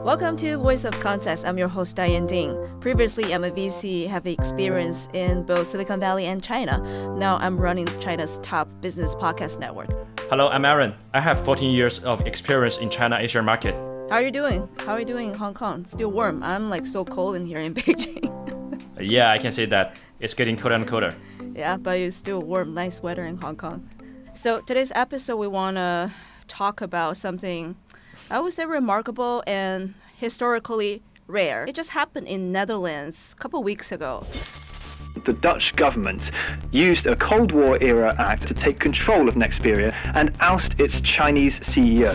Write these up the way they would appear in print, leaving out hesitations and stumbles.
Welcome to Voice of Context. I'm your host, Diane Ding. Previously, I'm a VC, have experience in both Silicon Valley and China. Now I'm running China's top business podcast network. Hello, I'm Aaron. I have 14 years of experience in China Asia market. How are you doing? How are you doing in Hong Kong? Still warm. I'm like so cold in here in Beijing. Yeah, I can say that. It's getting colder and colder. Yeah, but it's still warm, nice weather in Hong Kong. So today's episode, we want to talk about something I would say remarkable and historically rare. It just happened in Netherlands a couple weeks ago. The Dutch government used a Cold War era act to take control of Nexperia and oust its Chinese CEO.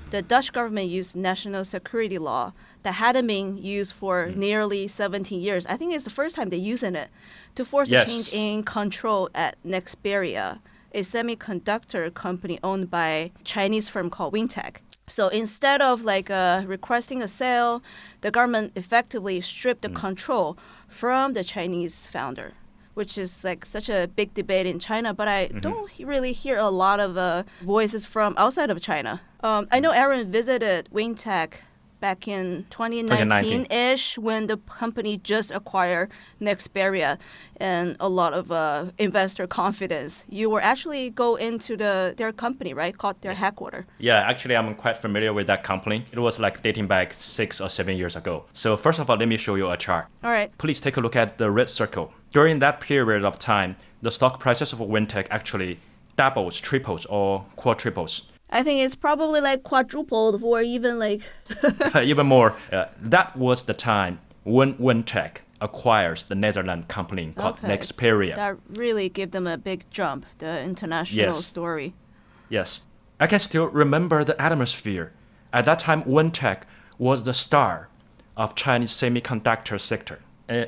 The Dutch government used national security law that hadn't been used for nearly 17 years. I think it's the first time they're using it to force a change in control at Nexperia, a semiconductor company owned by a Chinese firm called Wintech. So instead of requesting a sale, the government effectively stripped the control from the Chinese founder, which is like such a big debate in China, but I don't really hear a lot of voices from outside of China. I know Aaron visited Wintech back in 2019-ish when the company just acquired Nexperia and a lot of investor confidence. You were actually go into their company, right? Called their headquarters. Yeah, actually, I'm quite familiar with that company. It was like dating back 6 or 7 years ago. So first of all, let me show you a chart. All right. Please take a look at the red circle. During that period of time, the stock prices of Wintech actually doubles, triples, or quadruples. I think it's probably like quadrupled or even like... Even more. That was the time when Wintech acquires the Netherlands company called Nexperia. That really gave them a big jump, the international story. Yes. I can still remember the atmosphere. At that time, Wintech was the star of Chinese semiconductor sector.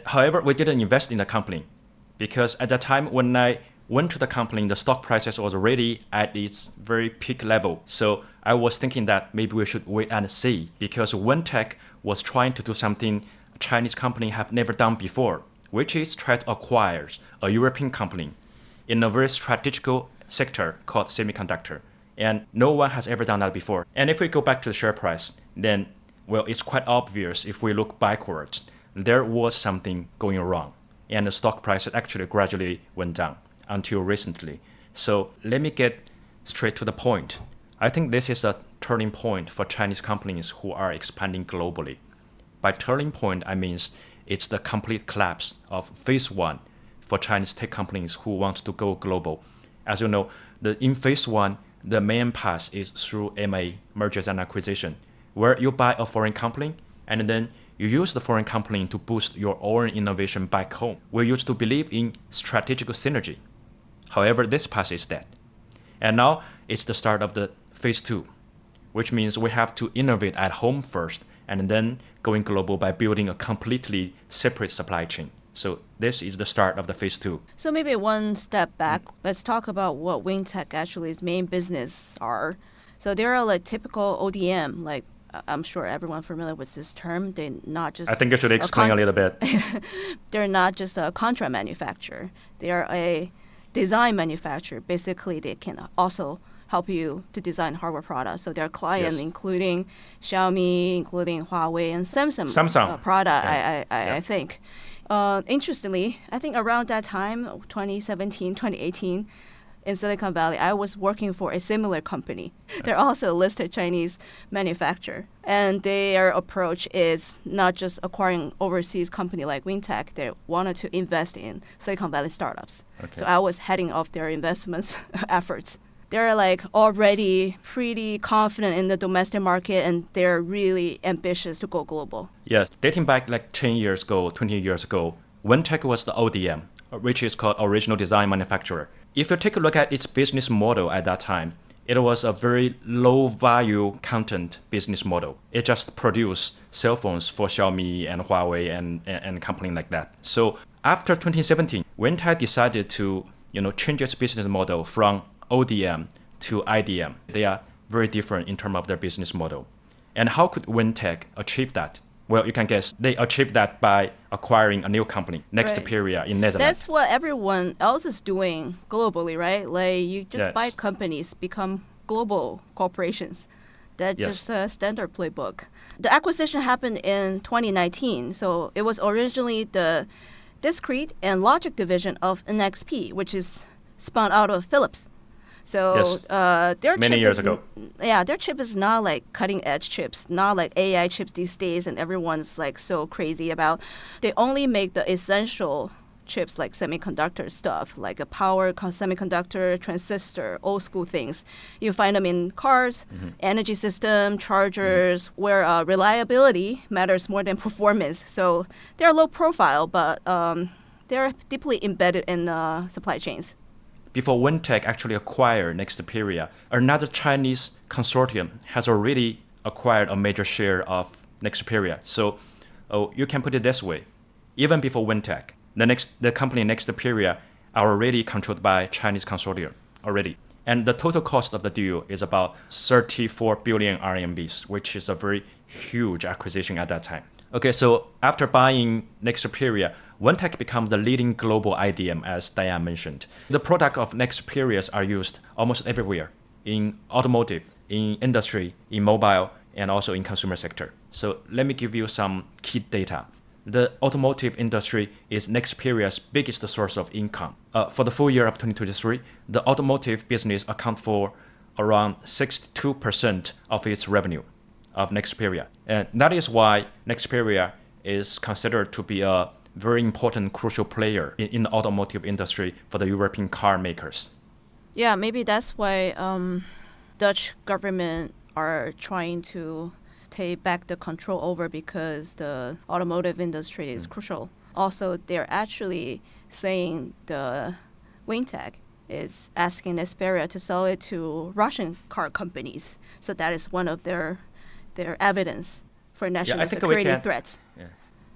However, we didn't invest in the company because at that time when I went to the company, the stock prices was already at its very peak level. So I was thinking that maybe we should wait and see because Wintech was trying to do something a Chinese company have never done before, which is try to acquire a European company in a very strategical sector called semiconductor. And no one has ever done that before. And if we go back to the share price, then, well, it's quite obvious if we look backwards, there was something going wrong. And the stock price actually gradually went down until recently. So let me get straight to the point. I think this is a turning point for Chinese companies who are expanding globally. By turning point, I mean it's the complete collapse of phase one for Chinese tech companies who want to go global. As you know, in phase one, the main path is through M&A, mergers and acquisition, where you buy a foreign company and then you use the foreign company to boost your own innovation back home. We used to believe in strategic synergy. However, this path is dead. And now it's the start of the phase two, which means we have to innovate at home first and then going global by building a completely separate supply chain. So this is the start of the phase two. So maybe one step back, let's talk about what Wintech actually's main business are. So they are like typical ODM, like I'm sure everyone familiar with this term. They're not just... I think you should explain a little bit. They're not just a contract manufacturer. They are a design manufacturer. Basically, they can also help you to design hardware products. So their clients, including Xiaomi, including Huawei, and Samsung product, I think. Interestingly, I think around that time, 2017, 2018, in Silicon Valley, I was working for a similar company. They're also a listed Chinese manufacturer. And their approach is not just acquiring overseas company like Wintech. They wanted to invest in Silicon Valley startups. Okay. So I was heading off their investments efforts. They're like already pretty confident in the domestic market and they're really ambitious to go global. Yes, dating back like 10 years ago, 20 years ago, Wintech was the ODM, which is called Original Design Manufacturer. If you take a look at its business model at that time, it was a very low value content business model. It just produced cell phones for Xiaomi and Huawei and company like that. So after 2017, Wintech decided to change its business model from ODM to IDM. They are very different in terms of their business model. And how could Wintech achieve that? Well, you can guess. They achieved that by acquiring a new company, Nexperia in Netherlands. That's what everyone else is doing globally, right? Like you just buy companies, become global corporations. That's Yes. just a standard playbook. The acquisition happened in 2019, so it was originally the discrete and logic division of NXP, which is spun out of Philips. So their Many chip years is, ago. Yeah, their chip is not like cutting edge chips, not like AI chips these days, and everyone's like so crazy about. They only make the essential chips like semiconductor stuff, like a power semiconductor, transistor, old school things. You find them in cars, energy system, chargers, where reliability matters more than performance. So they're low profile, but they're deeply embedded in supply chains. Before Wintech actually acquired Nexperia, another Chinese consortium has already acquired a major share of Nexperia. So you can put it this way. Even before Wintech, the company Nexperia are already controlled by Chinese consortium already. And the total cost of the deal is about 34 billion RMBs, which is a very huge acquisition at that time. Okay, so after buying Nexperia, Wintech becomes the leading global IDM, as Diane mentioned. The product of Nexperia are used almost everywhere, in automotive, in industry, in mobile, and also in consumer sector. So let me give you some key data. The automotive industry is Nexperia's biggest source of income. For the full year of 2023, the automotive business accounts for around 62% of its revenue of Nexperia. And that is why Nexperia is considered to be a very important, crucial player in the automotive industry for the European car makers. Yeah, maybe that's why Dutch government are trying to take back the control over, because the automotive industry is crucial. Also, they're actually saying the Wintech is asking Nexperia to sell it to Russian car companies. So that is one of their evidence for national security threats. Yeah.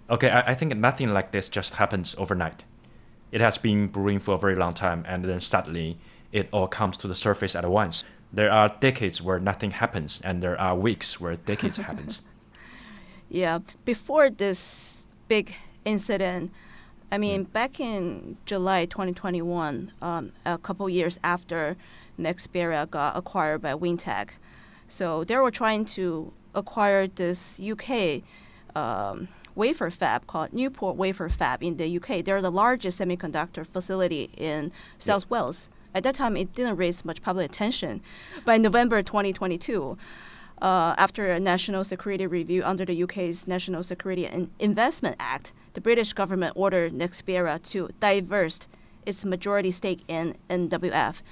Okay, I think nothing like this just happens overnight. It has been brewing for a very long time, and then suddenly it all comes to the surface at once. There are decades where nothing happens, and there are weeks where decades happens. Yeah, before this big incident, I mean, back in July 2021, a couple years after Nexperia got acquired by Wintech, so they were trying to acquire this UK wafer fab called Newport Wafer Fab in the UK. They're the largest semiconductor facility in South Wales. At that time, it didn't raise much public attention. By November 2022, after a national security review under the UK's National Security and Investment Act, the British government ordered Nexperia to divest its majority stake in NWF.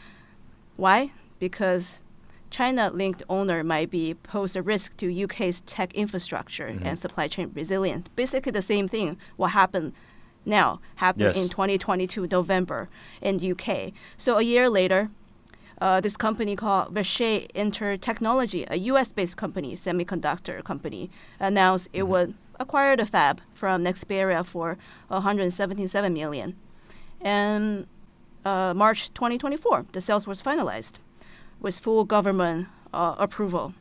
Why? Because China-linked owner might pose a risk to UK's tech infrastructure and supply chain resilience. Basically the same thing will happen now, in 2022 November in UK. So a year later, this company called Vishay Intertechnology, a US-based company, semiconductor company, announced it would acquire the fab from Nexperia for 177 million. And March 2024, the sales was finalized with full government approval.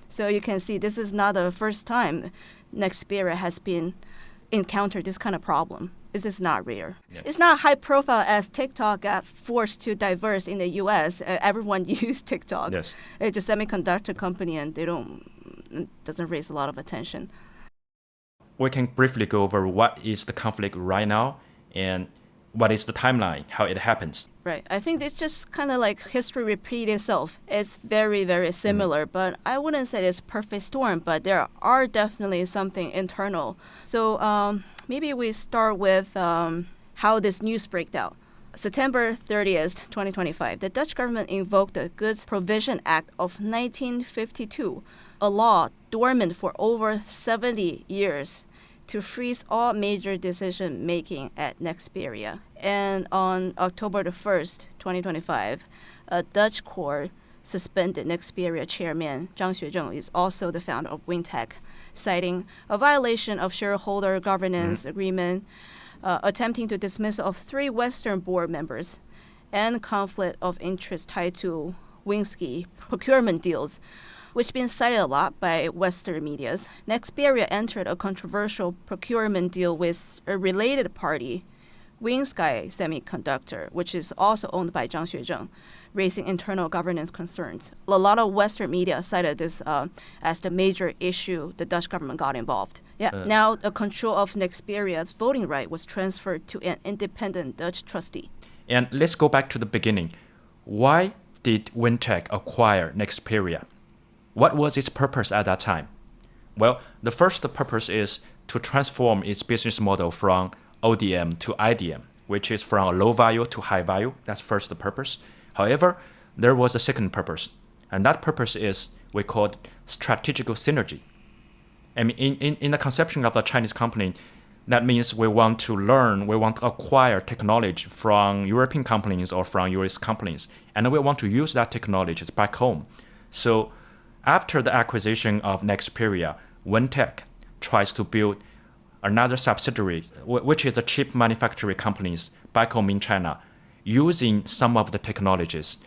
So you can see this is not the first time Nexperia has been encountered this kind of problem. This is not rare. Yeah. It's not high profile as TikTok got forced to divest in the US. Everyone used TikTok. Yes. It's a semiconductor company, and it doesn't raise a lot of attention. We can briefly go over what is the conflict right now and what is the timeline, how it happens. Right. I think it's just kind of like history repeat itself. It's very, very similar, but I wouldn't say it's perfect storm, but there are definitely something internal. So maybe we start with how this news breaks out. September 30th, 2025, the Dutch government invoked the Goods Provision Act of 1952, a law dormant for over 70 years, to freeze all major decision-making at Nexperia. And on October the 1st, 2025, a Dutch court suspended Nexperia chairman Zhang Xuezheng, is also the founder of Wintech, citing a violation of shareholder governance agreement, attempting to dismiss of 3 Western board members, and conflict of interest tied to Winsky procurement deals, which been cited a lot by Western medias. Nexperia entered a controversial procurement deal with a related party, Winsky Semiconductor, which is also owned by Zhang Xuezheng, raising internal governance concerns. A lot of Western media cited this as the major issue the Dutch government got involved. Now the control of Nexperia's voting right was transferred to an independent Dutch trustee. And let's go back to the beginning. Why did Wintech acquire Nexperia? What was its purpose at that time? Well, the first purpose is to transform its business model from ODM to IDM, which is from a low value to high value. That's first the purpose. However, there was a second purpose, and that purpose is we called strategical synergy. I mean, in the conception of a Chinese company, that means we want to learn, we want to acquire technology from European companies or from US companies, and we want to use that technology back home. So after the acquisition of Nexperia, Wintech tries to build another subsidiary, which is a chip manufacturing companies back home in China, using some of the technologies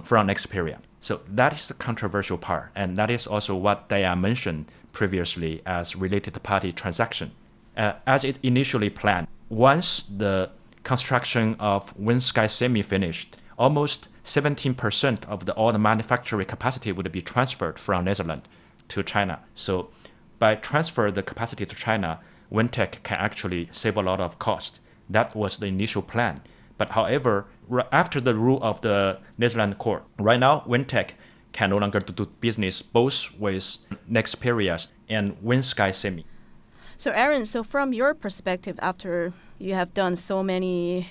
from Nexperia. So that is the controversial part, and that is also what Diane mentioned previously as related party transaction. As it initially planned, once the construction of WinSky Semi finished, almost 17% of all the manufacturing capacity would be transferred from Netherlands to China. So by transfer the capacity to China, Wintech can actually save a lot of cost. That was the initial plan. But however, after the rule of the Netherlands court, right now Wintech can no longer do business both with Nexperia and WinSky Semi. So Aaron, so from your perspective, after you have done so many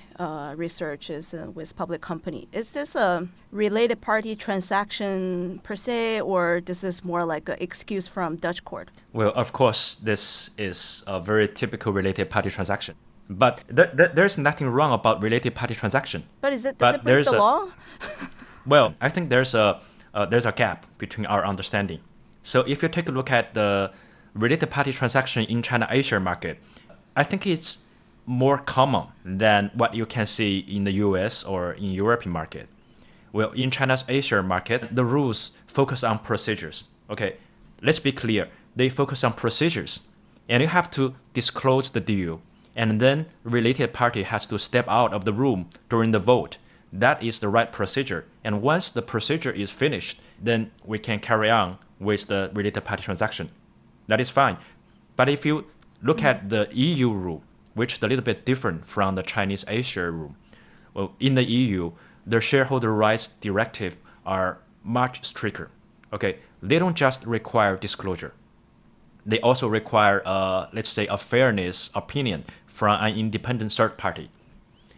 researches with public company, is this a related party transaction per se, or this is more like an excuse from Dutch court? Well, of course, this is a very typical related party transaction. But there's nothing wrong about related party transaction. But does it break the law? Well, I think there's a gap between our understanding. So if you take a look at the related party transaction in China-Asia market, I think it's more common than what you can see in the US or in European market. Well, in China's Asia market, the rules focus on procedures. Okay, let's be clear. They focus on procedures, and you have to disclose the deal, and then related party has to step out of the room during the vote. That is the right procedure. And once the procedure is finished, then we can carry on with the related party transaction. That is fine. But if you look at the EU rule, which is a little bit different from the Chinese Asia rule, well, in the EU, the shareholder rights directive are much stricter. Okay, they don't just require disclosure. They also require, let's say, a fairness opinion from an independent third party.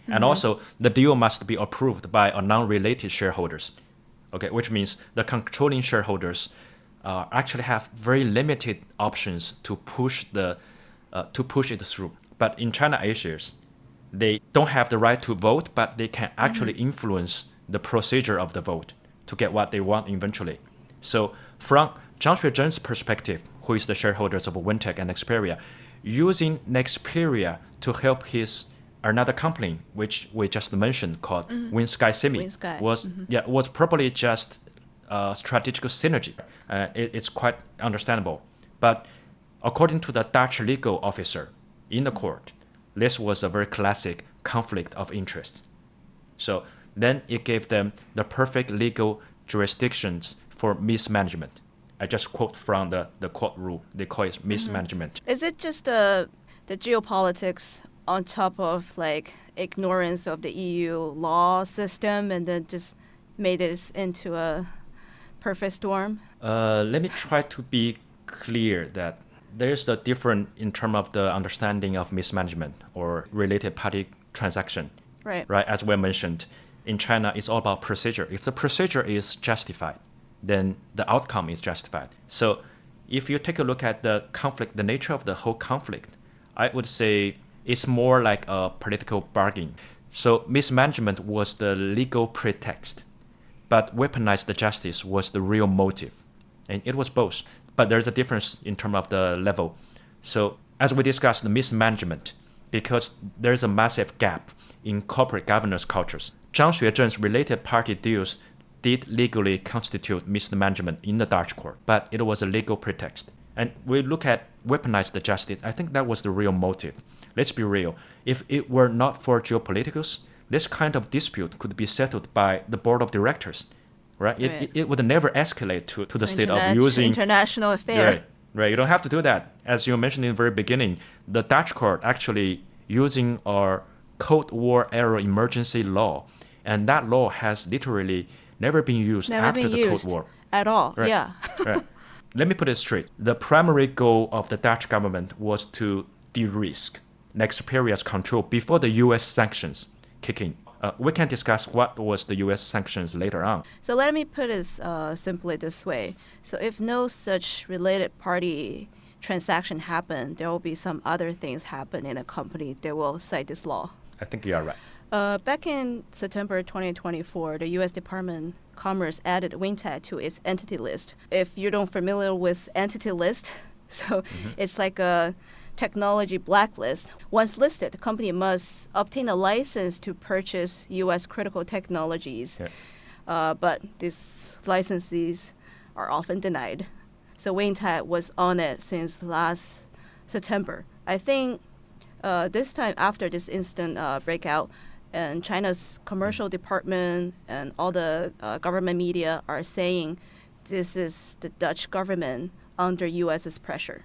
Mm-hmm. And also, the deal must be approved by a non-related shareholders. Okay, which means the controlling shareholders actually have very limited options to push it through. But in China Asia's, they don't have the right to vote, but they can actually influence the procedure of the vote to get what they want eventually. So from Zhang Xuezhen's perspective, who is the shareholders of Wintech and Nexperia, using Nexperia to help his another company, which we just mentioned, called WinSky Semi, was probably just strategic synergy. It's quite understandable. But according to the Dutch legal officer in the court, this was a very classic conflict of interest. So then it gave them the perfect legal jurisdictions for mismanagement. I just quote from the court rule. They call it mismanagement. Is it just the geopolitics on top of like ignorance of the EU law system and then just made it into a perfect storm? Let me try to be clear that there's a difference in terms of the understanding of mismanagement or related party transaction. Right. As we mentioned, in China, it's all about procedure. If the procedure is justified, then the outcome is justified. So if you take a look at the conflict, the nature of the whole conflict, I would say it's more like a political bargain. So mismanagement was the legal pretext, but weaponized justice was the real motive. And it was both. But there's a difference in terms of the level. So as we discussed, the mismanagement, because there's a massive gap in corporate governance cultures. Zhang Xuezhen's related party deals did legally constitute mismanagement in the Dutch court, but it was a legal pretext. And we look at weaponized justice, I think that was the real motive. Let's be real. If it were not for geopolitics, this kind of dispute could be settled by the board of directors, right? It would never escalate to the state of using international affair. Right. You don't have to do that. As you mentioned in the very beginning, the Dutch court actually using our Cold War era emergency law, and that law has literally never been used after the Cold War at all. Right. Yeah. Right. Let me put it straight. The primary goal of the Dutch government was to de-risk Nexperia's control before the U.S. sanctions kick in. We can discuss what was the U.S. sanctions later on. So let me put it simply this way. So if no such related party transaction happen, there will be some other things happen in a company that will cite this law. I think you are right. Back in September 2024, the U.S. Department of Commerce added WinTech to its entity list. If you don't familiar with entity list, so it's like a technology blacklist. Once listed, the company must obtain a license to purchase U.S. critical technologies. Yeah. But these licenses are often denied. So WinTech was on it since last September. I think this time after this instant breakout, and China's commercial department and all the government media are saying this is the Dutch government under U.S.'s pressure.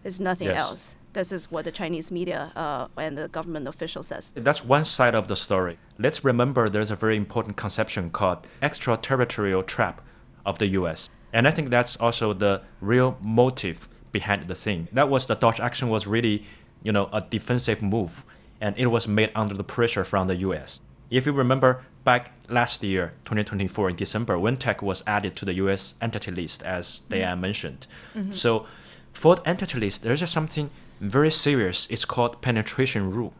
It's nothing else. This is what the Chinese media and the government official says. That's one side of the story. Let's remember there's a very important conception called extraterritorial trap of the U.S. And I think that's also the real motive behind the thing. That was the Dutch action was really, a defensive move, and it was made under the pressure from the U.S. If you remember back last year, 2024 in December, WinTech was added to the U.S. entity list, as Diane mentioned. So for the entity list, there's just something very serious. It's called penetration rule,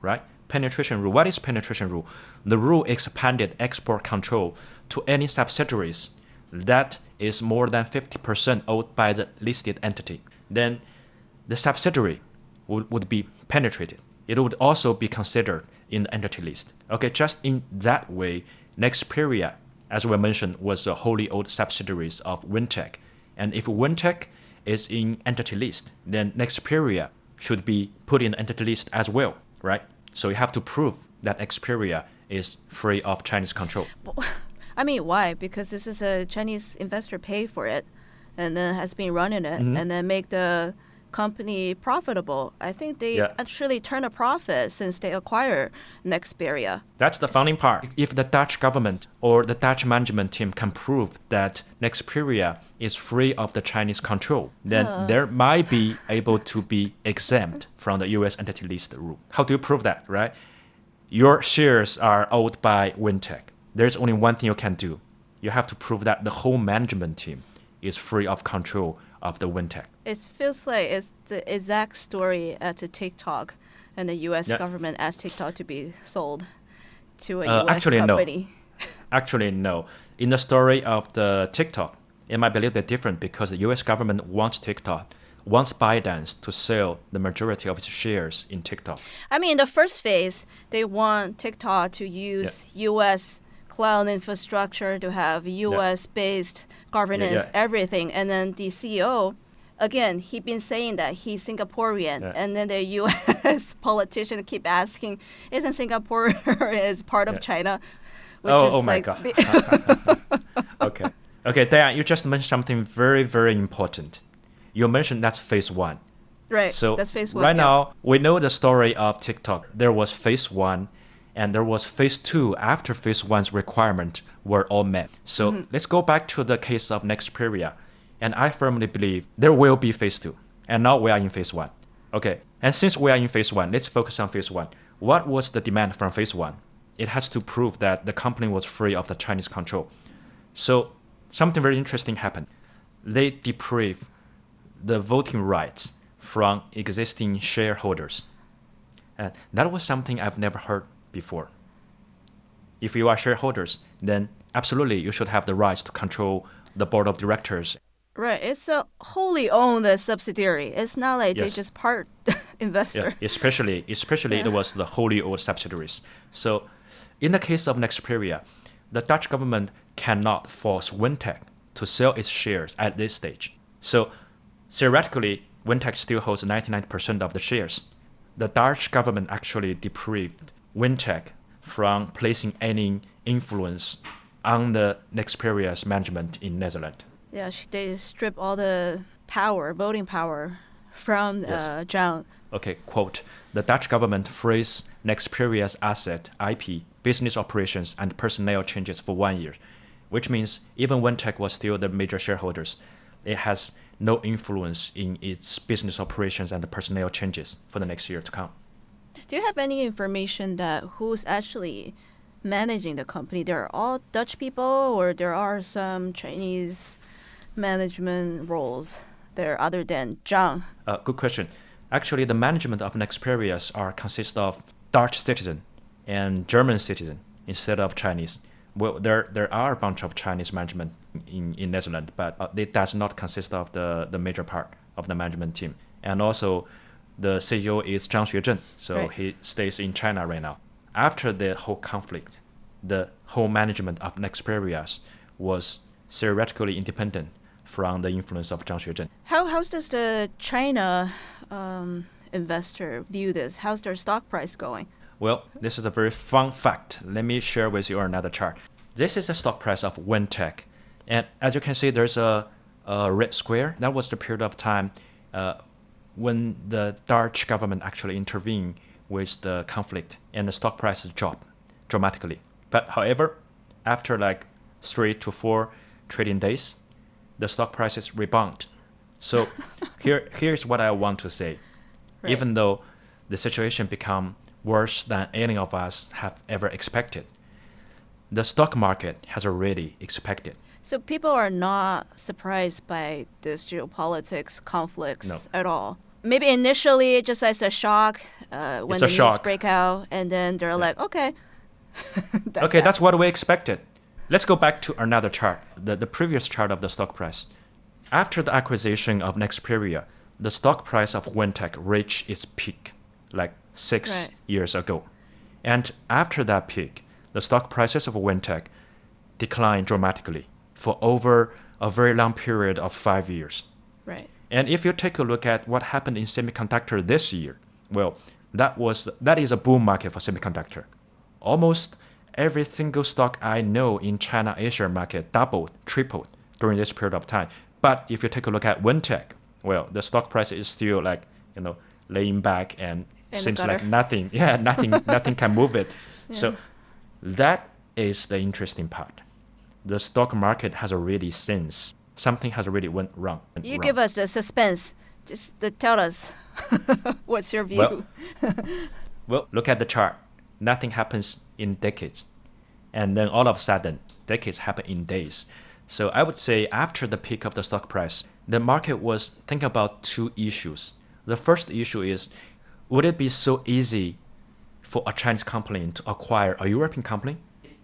right? Penetration rule. What is penetration rule? The rule expanded export control to any subsidiaries that is more than 50% owned by the listed entity. Then the subsidiary would be penetrated. It would also be considered in the entity list. Okay, just in that way, Nexperia, as we mentioned, was a wholly owned subsidiaries of WinTech. And if WinTech is in entity list, then Nexperia should be put in the entity list as well, right? So you have to prove that Nexperia is free of Chinese control. I mean, why? Because this is a Chinese investor pay for it and then has been running it and then make the company profitable. I think they actually turn a profit since they acquire Nexperia. That's the funny part. If the Dutch government or the Dutch management team can prove that Nexperia is free of the Chinese control, then there might be able to be exempt from the U.S. entity list rule. How do you prove that, right? Your shares are owned by WinTech. There's only one thing you can do. You have to prove that the whole management team is free of control of the WinTech. It feels like it's the exact story at a TikTok, and the U.S. government asked TikTok to be sold to a U.S. company. Actually, no. In the story of the TikTok, it might be a little bit different because the U.S. government wants ByteDance to sell the majority of its shares in TikTok. I mean, in the first phase, they want TikTok to use U.S. cloud infrastructure, to have U.S.-based governance, everything. And then the CEO, again, he's been saying that he's Singaporean. And then the U.S. politicians keep asking, isn't Singapore is part of China? Which is my God. Okay, Diane, you just mentioned something very, very important. You mentioned that's phase one. Right, so that's phase one. Right now, we know the story of TikTok. There was phase one, and there was phase two after phase one's requirement were all met. So let's go back to the case of Nexperia. And I firmly believe there will be phase two. And now we are in phase one. Okay, and since we are in phase one, let's focus on phase one. What was the demand from phase one? It has to prove that the company was free of the Chinese control. So something very interesting happened. They deprived the voting rights from existing shareholders. And that was something I've never heard before. If you are shareholders, then absolutely you should have the rights to control the board of directors. Right, it's a wholly owned subsidiary. It's not like they just part investor. Yeah, especially it was the wholly owned subsidiaries. So in the case of Nexperia, the Dutch government cannot force WinTech to sell its shares at this stage. So theoretically, WinTech still holds 99% of the shares. The Dutch government actually deprived WinTech from placing any influence on the Nexperia's management in Netherlands. Yeah, they strip all the power, voting power from Yes. Zhang. Okay, quote, the Dutch government freeze Nexperia's asset, IP, business operations, and personnel changes for 1 year, which means even when Tech was still the major shareholders, it has no influence in its business operations and the personnel changes for the next year to come. Do you have any information that who's actually managing the company? They're all Dutch people, or there are some Chinese management roles there other than Zhang? Good question. Actually, the management of Nexperia consist of Dutch citizen and German citizen instead of Chinese. Well, there are a bunch of Chinese management in Netherlands, but it does not consist of the major part of the management team. And also, the CEO is Zhang Xuezhen, so Right. he stays in China right now. After the whole conflict, the whole management of Nexperia was theoretically independent from the influence of Zhang Xuezhen. How does the China investor view this? How's their stock price going? Well, this is a very fun fact. Let me share with you another chart. This is the stock price of Wintech. And as you can see, there's a red square. That was the period of time when the Dutch government actually intervened with the conflict and the stock price dropped dramatically. But however, after like 3 to 4 trading days, the stock prices rebound. So here's what I want to say. Right. Even though the situation become worse than any of us have ever expected, the stock market has already expected. So people are not surprised by this geopolitics conflicts No. at all. Maybe initially just as a shock when It's the a news shock. break out, and then they're like, okay. Okay, that's what we expected. Let's go back to another chart, the previous chart of the stock price. After the acquisition of Nexperia, the stock price of Wintech reached its peak like 6 Right. years ago. And after that peak, the stock prices of Wintech declined dramatically for over a very long period of 5 years. Right. And if you take a look at what happened in semiconductor this year, well, that is a boom market for semiconductor. Almost every single stock I know in China Asia market doubled, tripled during this period of time. But if you take a look at Wintech, well, the stock price is still like, laying back and In the seems like gutter. nothing can move it. So that is the interesting part. The stock market has already sensed something has already went wrong. You give us the suspense. Just tell us what's your view. Well, look at the chart. Nothing happens in decades. And then all of a sudden, decades happen in days. So I would say after the peak of the stock price, the market was thinking about two issues. The first issue is, would it be so easy for a Chinese company to acquire a European company?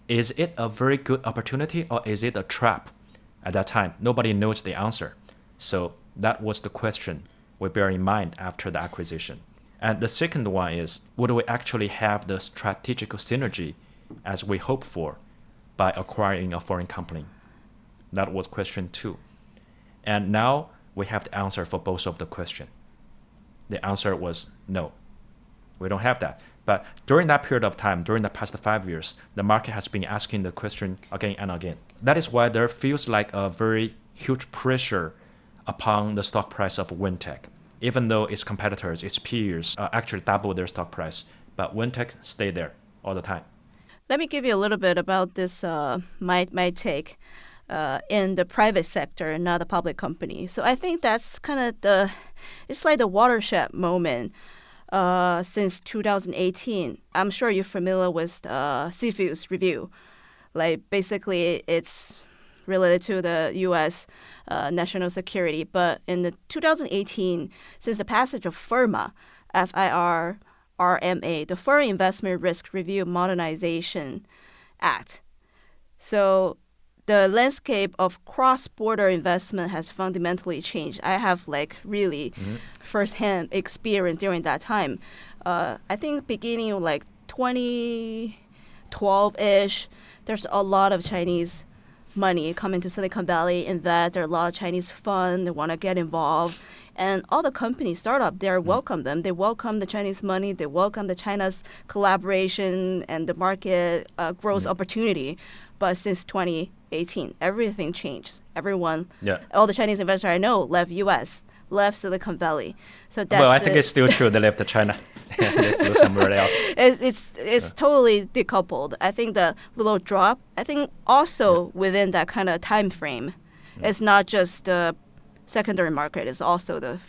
Is it a very good opportunity or is it a trap? At that time, nobody knows the answer. So that was the question we bear in mind after the acquisition. And the second one is, would we actually have the strategic synergy as we hope for by acquiring a foreign company? That was question 2. And now we have the answer for both of the questions. The answer was no. We don't have that. But during that period of time, during the past 5 years, the market has been asking the question again and again. That is why there feels like a very huge pressure upon the stock price of Wintech. Even though its competitors, its peers, actually double their stock price, but Wintech stayed there all the time. Let me give you a little bit about this, my take in the private sector, not a public company. So I think that's kind of it's like the watershed moment since 2018. I'm sure you're familiar with CFIUS review. Like basically it's related to the U.S. National security. But in the 2018, since the passage of FIRMA, FIRMA, the Foreign Investment Risk Review Modernization Act. So the landscape of cross-border investment has fundamentally changed. I have really firsthand experience during that time. I think beginning of 2012-ish, there's a lot of Chinese money coming to Silicon Valley, invest. There are a lot of Chinese funds that want to get involved. And all the companies, startup, they welcome them. They welcome the Chinese money. They welcome the China's collaboration and the market growth opportunity. But since 2018, everything changed. Everyone, all the Chinese investors I know left U.S., left Silicon Valley. So that's I think it's still true. They left China. They flew somewhere else. It's totally decoupled. I think the little drop, I think also within that kind of time frame, it's not just the secondary market, it's also the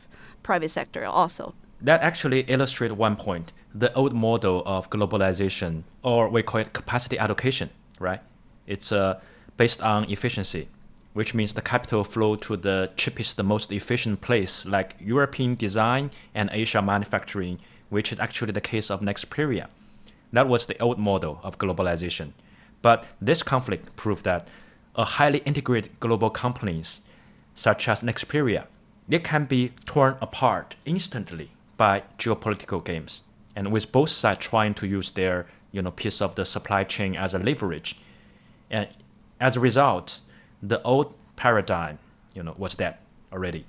private sector also. That actually illustrates one point. The old model of globalization, or we call it capacity allocation, right? It's based on efficiency, which means the capital flow to the cheapest, the most efficient place, like European design and Asia manufacturing, which is actually the case of Nexperia. That was the old model of globalization. But this conflict proved that a highly integrated global companies, such as Nexperia, they can be torn apart instantly by geopolitical games, and with both sides trying to use their piece of the supply chain as a leverage. And as a result, the old paradigm was dead already.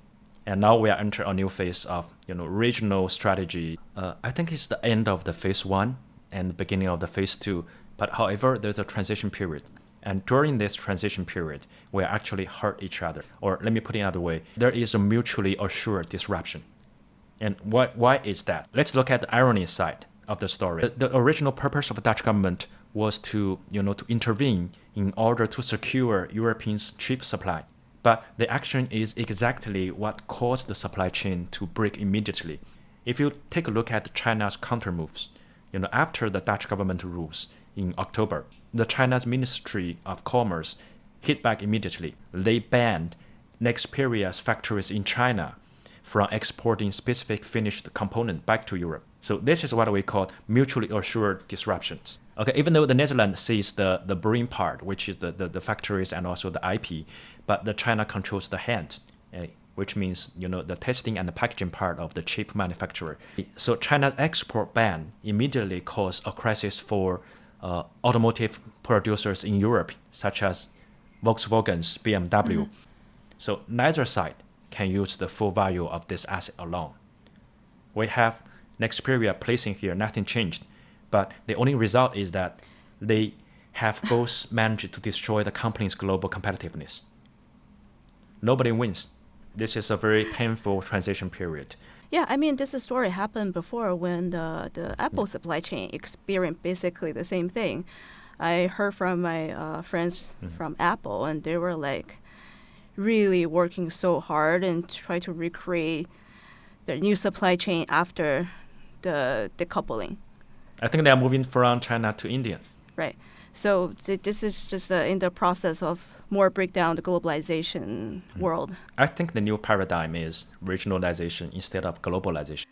And now we are entering a new phase of regional strategy. I think it's the end of the phase 1 and the beginning of the phase 2. But however, there's a transition period. And during this transition period, we actually hurt each other. Or let me put it another way, there is a mutually assured disruption. And why is that? Let's look at the irony side of the story. The original purpose of the Dutch government was to intervene in order to secure Europeans' cheap supply. But the action is exactly what caused the supply chain to break immediately. If you take a look at China's counter moves, after the Dutch government rules in October, the China's Ministry of Commerce hit back immediately. They banned Nexperia's factories in China from exporting specific finished component back to Europe. So this is what we call mutually assured disruptions. Okay, even though the Netherlands sees the brain part, which is the factories and also the IP, but the China controls the hand, which means the testing and the packaging part of the chip manufacturer. So China's export ban immediately caused a crisis for automotive producers in Europe, such as Volkswagen's BMW. Mm-hmm. So neither side can use the full value of this asset alone. We have Nexperia placing here, nothing changed. But the only result is that they have both managed to destroy the company's global competitiveness. Nobody wins. This is a very painful transition period. Yeah, I mean, this story happened before when the Apple supply chain experienced basically the same thing. I heard from my friends from Apple, and they were like really working so hard and try to recreate their new supply chain after the decoupling. I think they are moving from China to India. Right. So this is just in the process of more breakdown the globalization world. I think the new paradigm is regionalization instead of globalization.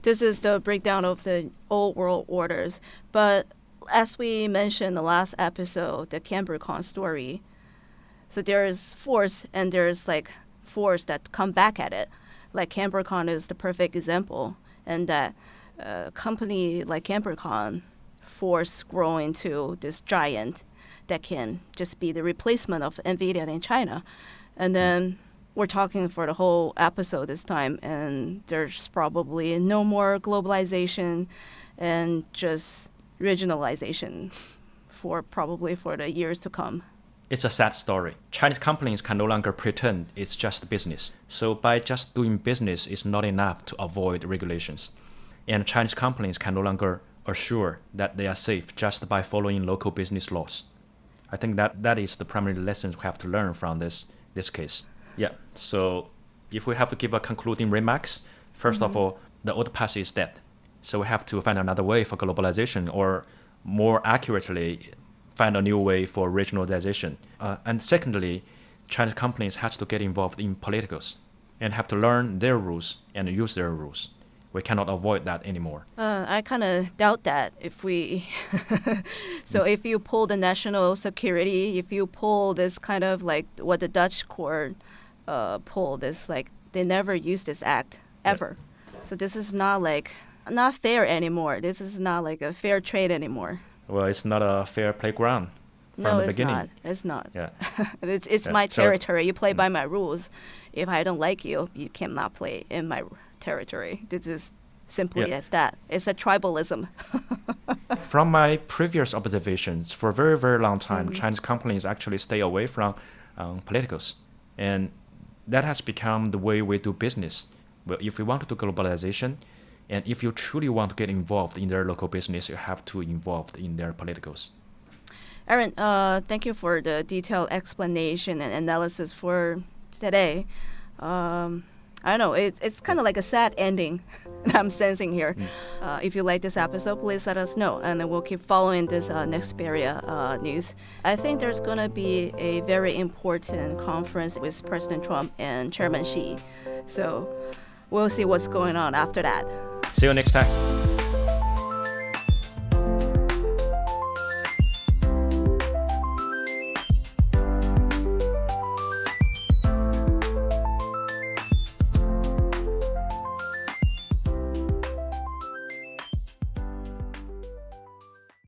This is the breakdown of the old world orders. But as we mentioned in the last episode, the CamberCon story, so there is force and there's like force that come back at it. Like CamberCon is the perfect example, and that company like CamberCon force grow into this giant that can just be the replacement of NVIDIA in China. And then we're talking for the whole episode this time, and there's probably no more globalization and just regionalization for the years to come. It's a sad story. Chinese companies can no longer pretend it's just business. So by just doing business is not enough to avoid regulations. And Chinese companies can no longer assure that they are safe just by following local business laws. I think that is the primary lessons we have to learn from this case. Yeah, so if we have to give a concluding remarks, first of all, the old path is dead. So we have to find another way for globalization, or more accurately, find a new way for regionalization. And secondly, Chinese companies have to get involved in politicals and have to learn their rules and use their rules. We cannot avoid that anymore. I kind of doubt that if we... So if you pull the national security, if you pull this kind of like what the Dutch court pulled, this like they never used this act ever. Yeah. So this is not fair anymore. This is not like a fair trade anymore. Well, it's not a fair playground. from the beginning. No, it's not. Yeah. It's Yeah, my so- territory. You play by my rules. If I don't like you, you cannot play in my territory. This is simply Yeah. as that. It's a tribalism. From my previous observations, for a very, very long time, Mm-hmm. Chinese companies actually stay away from politicals. And that has become the way we do business. But if we want to do globalization, and if you truly want to get involved in their local business, you have to involved in their politicals. Aaron, thank you for the detailed explanation and analysis for today. I don't know, it's kind of like a sad ending that I'm sensing here. If you like this episode, please let us know, and we'll keep following this Nexperia news. I think there's going to be a very important conference with President Trump and Chairman Xi. So we'll see what's going on after that. See you next time.